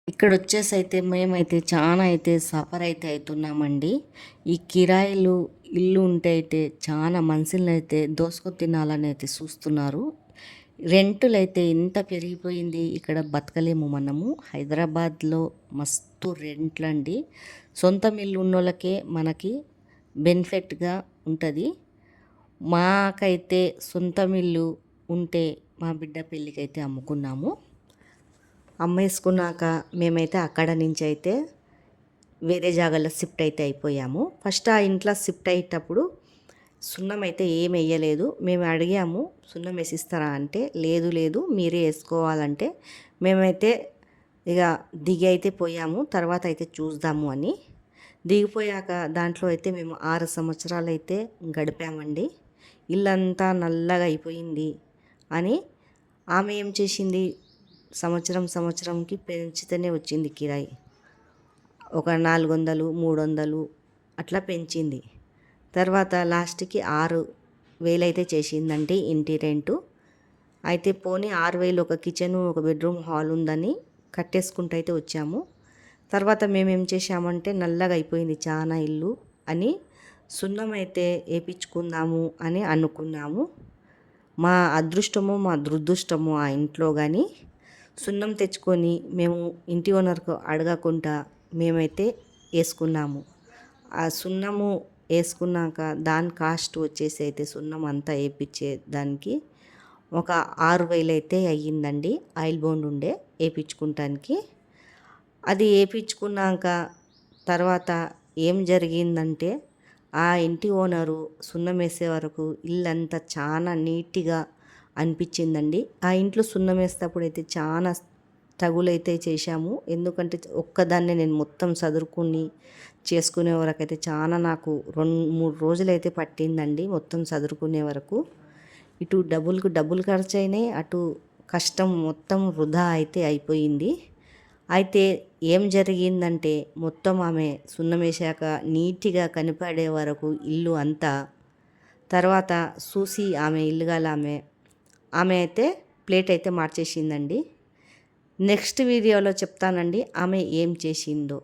ఇక్కడొచ్చేసైతే మేమైతే చాలా సఫర్ అవుతున్నామండి. ఈ కిరాయిలు ఇల్లు ఉంటే చాలా మనుషులనైతే దోసుకొని తినాలని చూస్తున్నారు. రెంటులైతే ఇంత పెరిగిపోయింది. ఇక్కడ బతకలేము మనము. హైదరాబాద్‌లో మస్తు రెంట్లండి. సొంతం ఇల్లు ఉన్నోళ్ళకే మనకి బెనిఫిట్‌గా ఉంటది. మాకైతే సొంతం ఇల్లు ఉంటే మా బిడ్డ పెళ్ళికైతే అమ్ముకున్నాము. అమ్మేసుకున్నాక మేమైతే అక్కడ నుంచి అయితే వేరే జాగాలో షిఫ్ట్ అయిపోయాము. ఫస్ట్ ఆ ఇంట్లో షిఫ్ట్ అయ్యేటప్పుడు సున్నం అయితే ఏం వేయలేదు. మేము అడిగాము సున్నం వేసిస్తారా అంటే లేదు మీరే వేసుకోవాలంటే మేమైతే ఇక దిగి అయితే పోయాము. తర్వాత అయితే చూద్దాము అని దిగిపోయాక దాంట్లో అయితే మేము 6 సంవత్సరాలు అయితే గడిపామండి. ఇల్లంతా అయిపోయింది అని ఆమె ఏం చేసింది, సంవత్సరంకి పెంచుతూనే వచ్చింది కిరాయి. ఒక 400, 300 అట్లా పెంచింది. తర్వాత లాస్ట్కి 6,000 అయితే చేసిందండి ఇంటి రెంటు. అయితే పోనీ 6,000 ఒక కిచెను, ఒక బెడ్రూమ్, హాల్ ఉందని కట్టేసుకుంటూ అయితే వచ్చాము. తర్వాత మేమేం చేసామంటే నల్లగా అయిపోయింది చాలా ఇల్లు అని సున్నం అయితే వేయించుకుందాము అని అనుకున్నాము. మా అదృష్టమో మా దురదృష్టమో ఆ ఇంట్లో కానీ సున్నం తెచ్చుకొని మేము ఇంటి ఓనర్కు అడగకుండా మేమైతే వేసుకున్నాము. ఆ సున్నము వేసుకున్నాక దాని కాస్ట్ వచ్చేసి అయితే సున్నం అంతా వేయించే దానికి ఒక 6,000 అయితే అయ్యిందండి. ఆయిల్ బోండ్ ఉండే వేయించుకుంటానికి. అది వేయించుకున్నాక తర్వాత ఏం జరిగిందంటే ఆ ఇంటి ఓనరు సున్నం వేసే వరకు ఇల్లంతా చాలా నీట్గా అనిపించిందండి. ఆ ఇంట్లో సున్నం వేసేటప్పుడు అయితే చాలా తగులైతే చేశాము. ఎందుకంటే ఒక్కదాన్నే నేను మొత్తం సదురుకుని చేసుకునే వరకైతే చాలా నాకు 2-3 రోజులైతే పట్టిందండి మొత్తం సదురుకునే వరకు. ఇటు డబ్బులు ఖర్చు అయినాయి, అటు కష్టం మొత్తం వృధా అయితే అయిపోయింది. అయితే ఏం జరిగిందంటే మొత్తం ఆమె సున్నం వేసాక నీట్గా కనపడే వరకు ఇల్లు అంతా తర్వాత చూసి ఆమె ఇల్లు గల ఆమె అయితే ప్లేట్ అయితే మార్చేసిందండి. నెక్స్ట్ వీడియోలో చెప్తానండి ఆమె ఏం చేసిందో.